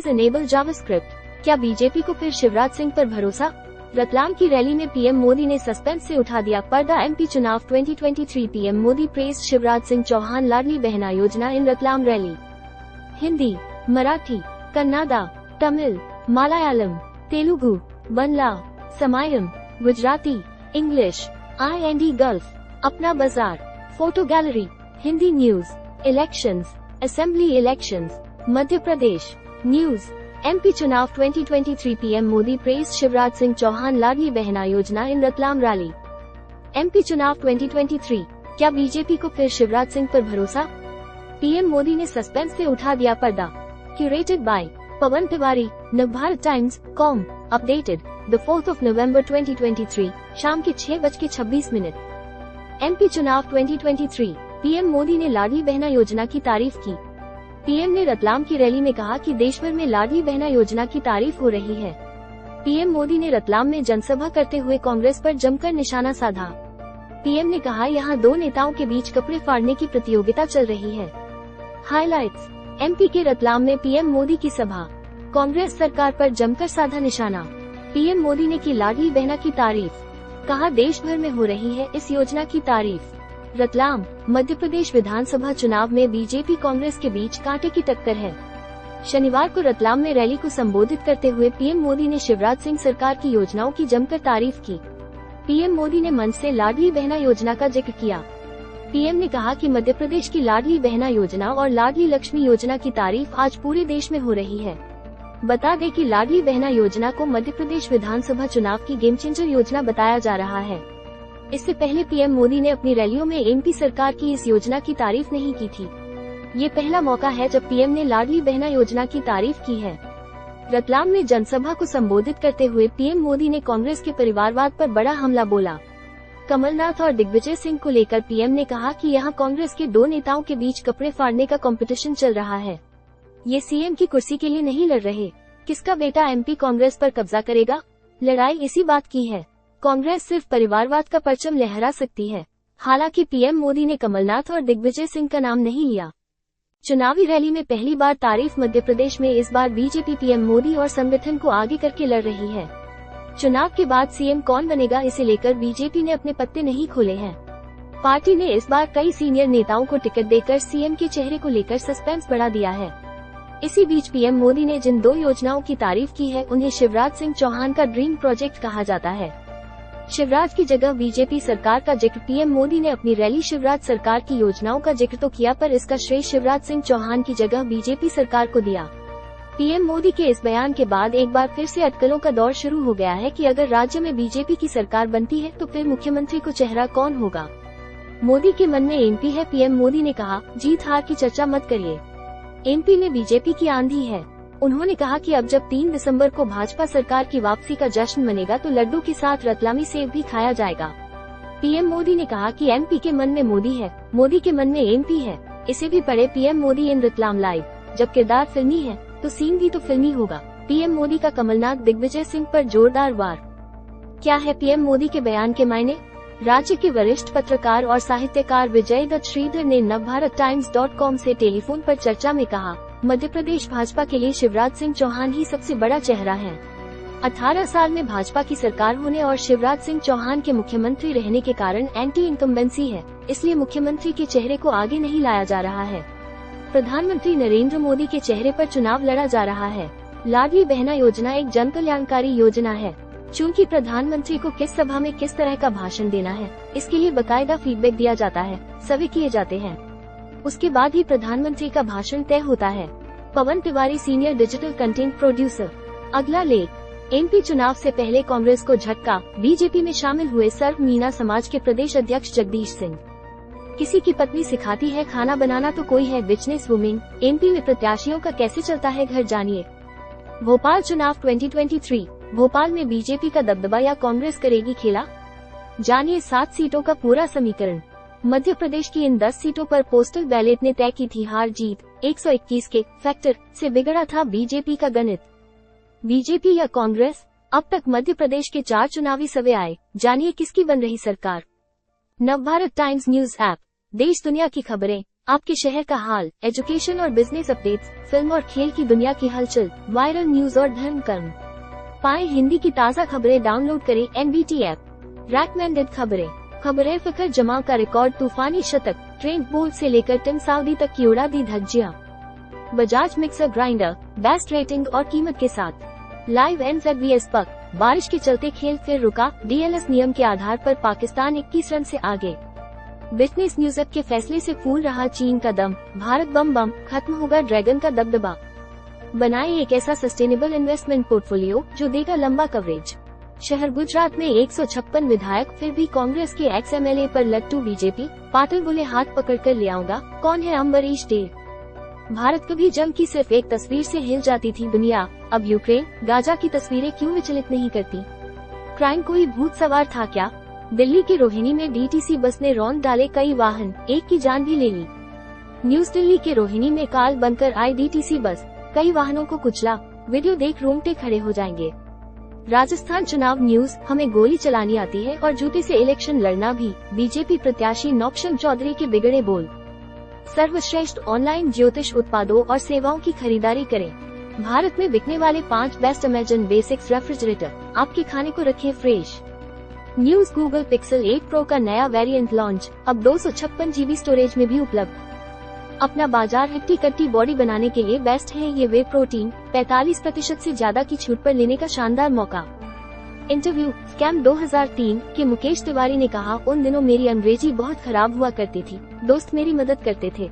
Please enable JavaScript. क्या BJP को फिर शिवराज सिंह पर भरोसा? रतलाम की रैली में पीएम मोदी ने सस्पेंस से उठा दिया पर्दा। एमपी चुनाव 2023 PM Modi praise Shivraj Singh Chauhan Ladli Behna Yojana in Ratlam rally. Hindi, Marathi, Kannada, Tamil, Malayalam, Telugu, Bangla, Samayam, Gujarati, English, IND Gulf, Apna Bazaar, photo gallery, Hindi news, elections, assembly elections, Madhya Pradesh news. MP चुनाव 2023 PM Modi praise Shivraj Singh Chauhan Ladli Behna Yojana in Ratlam rally. MP चुनाव 2023, क्या बीजेपी को फिर शिवराज सिंह पर भरोसा? पीएम मोदी ने सस्पेंस से उठा दिया पर्दा। Curated bye Pawan Tiwari, Navbharat times com. Updated the 4th of November 2023, शाम के 6:26। एमपी चुनाव 2023, पीएम मोदी ने लाडली बहना योजना की तारीफ की। पीएम ने रतलाम की रैली में कहा कि देश भर में लाडली बहना योजना की तारीफ हो रही है। पीएम मोदी ने रतलाम में जनसभा करते हुए कांग्रेस पर जमकर निशाना साधा। पीएम ने कहा, यहाँ दो नेताओं के बीच कपड़े फाड़ने की प्रतियोगिता चल रही है। हाइलाइट्स, एमपी के रतलाम में पीएम मोदी की सभा, कांग्रेस सरकार पर जमकर साधा निशाना। पीएम मोदी ने की लाडली बहना की तारीफ, कहा देश भर में हो रही है इस योजना की तारीफ। रतलाम, मध्य प्रदेश विधानसभा चुनाव में बीजेपी कांग्रेस के बीच कांटे की टक्कर है। शनिवार को रतलाम में रैली को संबोधित करते हुए पीएम मोदी ने शिवराज सिंह सरकार की योजनाओं की जमकर तारीफ की। पीएम मोदी ने मंच से लाडली बहना योजना का जिक्र किया। पीएम ने कहा कि मध्य प्रदेश की लाडली बहना योजना और लाडली लक्ष्मी योजना की तारीफ आज पूरे देश में हो रही है। बता दें कि लाडली बहना योजना को मध्य प्रदेश विधानसभा चुनाव की गेम चेंजर योजना बताया जा रहा है। इससे पहले पीएम मोदी ने अपनी रैलियों में एमपी सरकार की इस योजना की तारीफ नहीं की थी। ये पहला मौका है जब पीएम ने लाडली बहना योजना की तारीफ की है। रतलाम में जनसभा को संबोधित करते हुए पीएम मोदी ने कांग्रेस के परिवारवाद पर बड़ा हमला बोला। कमलनाथ और दिग्विजय सिंह को लेकर पीएम ने कहा कि यहाँ कांग्रेस के दो नेताओं के बीच कपड़े फाड़ने का कंपटीशन चल रहा है। ये सीएम की कुर्सी के लिए नहीं लड़ रहे, किसका बेटा एमपी कांग्रेस पर कब्जा करेगा, लड़ाई इसी बात की है। कांग्रेस सिर्फ परिवारवाद का परचम लहरा सकती है। हालांकि पीएम मोदी ने कमलनाथ और दिग्विजय सिंह का नाम नहीं लिया। चुनावी रैली में पहली बार तारीफ मध्य प्रदेश में इस बार बीजेपी पीएम मोदी और संगठन को आगे करके लड़ रही है। चुनाव के बाद सीएम कौन बनेगा इसे लेकर बीजेपी ने अपने पत्ते नहीं खोले हैं। पार्टी ने इस बार कई सीनियर नेताओं को टिकट देकर सीएम के चेहरे को लेकर सस्पेंस बढ़ा दिया है। इसी बीच पीएम मोदी ने जिन दो योजनाओं की तारीफ की है उन्हें शिवराज सिंह चौहान का ड्रीम प्रोजेक्ट कहा जाता है। शिवराज की जगह बीजेपी सरकार का जिक्र पीएम मोदी ने अपनी रैली शिवराज सरकार की योजनाओं का जिक्र तो किया, पर इसका श्रेय शिवराज सिंह चौहान की जगह बीजेपी सरकार को दिया। पीएम मोदी के इस बयान के बाद एक बार फिर से अटकलों का दौर शुरू हो गया है कि अगर राज्य में बीजेपी की सरकार बनती है तो फिर मुख्यमंत्री को चेहरा कौन होगा। मोदी के मन में एमपी है। पीएम मोदी ने कहा, जीत हार की चर्चा मत करिए, एमपी में बीजेपी की आंधी है। उन्होंने कहा कि अब जब 3 दिसंबर को भाजपा सरकार की वापसी का जश्न मनेगा तो लड्डू के साथ रतलामी सेब भी खाया जाएगा। पीएम मोदी ने कहा कि एमपी के मन में मोदी है, मोदी के मन में एमपी है। इसे भी पढ़े पीएम मोदी इन रतलाम लाइव। जब किरदार फिल्मी है तो सीन भी तो फिल्मी होगा। पीएम मोदी का कमलनाथ दिग्विजय सिंह पर जोरदार वार। क्या है पीएम मोदी के बयान के मायने? राज्य के वरिष्ठ पत्रकार और साहित्यकार विजय दत्त श्रीधर ने नवभारत टाइम्स.com से टेलीफोन पर चर्चा में कहा, मध्य प्रदेश भाजपा के लिए शिवराज सिंह चौहान ही सबसे बड़ा चेहरा है। 18 साल में भाजपा की सरकार होने और शिवराज सिंह चौहान के मुख्यमंत्री रहने के कारण एंटी इनकम्बेंसी है, इसलिए मुख्यमंत्री के चेहरे को आगे नहीं लाया जा रहा है। प्रधानमंत्री नरेंद्र मोदी के चेहरे पर चुनाव लड़ा जा रहा है। लाडली बहना योजना एक जन कल्याणकारी योजना है। चूँकि प्रधानमंत्री को किस सभा में किस तरह का भाषण देना है, इसके लिए बकायदा फीडबैक दिया जाता है, सर्वे किए जाते हैं। उसके बाद ही प्रधानमंत्री का भाषण तय होता है। Pawan Tiwari, senior digital content producer. अगला लेख, एमपी चुनाव से पहले कांग्रेस को झटका, बीजेपी में शामिल हुए सर्व मीणा समाज के प्रदेश अध्यक्ष जगदीश सिंह। किसी की पत्नी सिखाती है खाना बनाना तो कोई है बिजनेस वुमेन। एमपी में प्रत्याशियों का कैसे चलता है घर, जानिए। भोपाल चुनाव 2023, भोपाल में बीजेपी का दबदबा या कांग्रेस करेगी खेला, जानिए 7 सीटों का पूरा समीकरण। मध्य प्रदेश की इन 10 सीटों पर पोस्टल बैलेट ने तय की थी हार जीत। 121 के फैक्टर से बिगड़ा था बीजेपी का गणित। बीजेपी या कांग्रेस? अब तक मध्य प्रदेश के 4 चुनावी सर्वे आए, जानिए किसकी बन रही सरकार। नवभारत टाइम्स न्यूज ऐप, देश दुनिया की खबरें आपके शहर का हाल, एजुकेशन और बिजनेस अपडेट्स, फिल्म और खेल की दुनिया की हलचल, वायरल न्यूज और धर्म कर्म। पाएं हिंदी की ताज़ा खबरें, डाउनलोड करें NBT ऐप। रेकमेंडेड खबरें फिक्र जमा का रिकॉर्ड, तूफानी शतक, ट्रेंट बोल्ट से लेकर टिम साउदी तक की उड़ा दी धज्जियां। Bajaj mixer grinder, best rating और कीमत के साथ। लाइव NZBS पक, बारिश के चलते खेल फिर रुका, DLS नियम के आधार पर पाकिस्तान 21 रन से आगे। बिजनेस न्यूज ऐप के फैसले से फूल रहा चीन का दम, भारत बम, खत्म होगा ड्रैगन का दबदबा। बनाए एक ऐसा सस्टेनेबल इन्वेस्टमेंट पोर्टफोलियो जो देगा लंबा कवरेज। शहर गुजरात में 156 विधायक, फिर भी कांग्रेस के एक्स MLA पर लट्टू बीजेपी। पाटिल बोले हाथ पकड़कर ले आऊंगा, कौन है अम्बरीश देव। भारत कभी जंग की सिर्फ एक तस्वीर से हिल जाती थी दुनिया, अब यूक्रेन गाजा की तस्वीरें क्यों विचलित नहीं करती। क्राइम कोई भूत सवार था क्या। दिल्ली के रोहिणी में DTC बस ने रौंद डाले कई वाहन, एक की जान भी ले ली। न्यूज दिल्ली के रोहिणी में काल बनकर आई DTC बस, कई वाहनों को कुचला, वीडियो देख रोंगटे खड़े हो जाएंगे। राजस्थान चुनाव न्यूज, हमें गोली चलानी आती है और जूते से इलेक्शन लड़ना भी, बीजेपी प्रत्याशी नौक्षम चौधरी के बिगड़े बोल। सर्वश्रेष्ठ ऑनलाइन ज्योतिष उत्पादों और सेवाओं की खरीदारी करें। भारत में बिकने वाले 5 बेस्ट अमेजन बेसिक्स रेफ्रिजरेटर, आपके खाने को रखें fresh. News Google pixel 8 pro का नया वेरिएंट लॉन्च, अब 256 GB स्टोरेज में भी उपलब्ध। अपना बाजार हट्टी कट्टी बॉडी बनाने के लिए बेस्ट है ये वे प्रोटीन, 45% से ज्यादा की छूट पर लेने का शानदार मौका। इंटरव्यू, स्कैम 2003 के मुकेश तिवारी ने कहा, उन दिनों मेरी अंग्रेजी बहुत खराब हुआ करती थी, दोस्त मेरी मदद करते थे।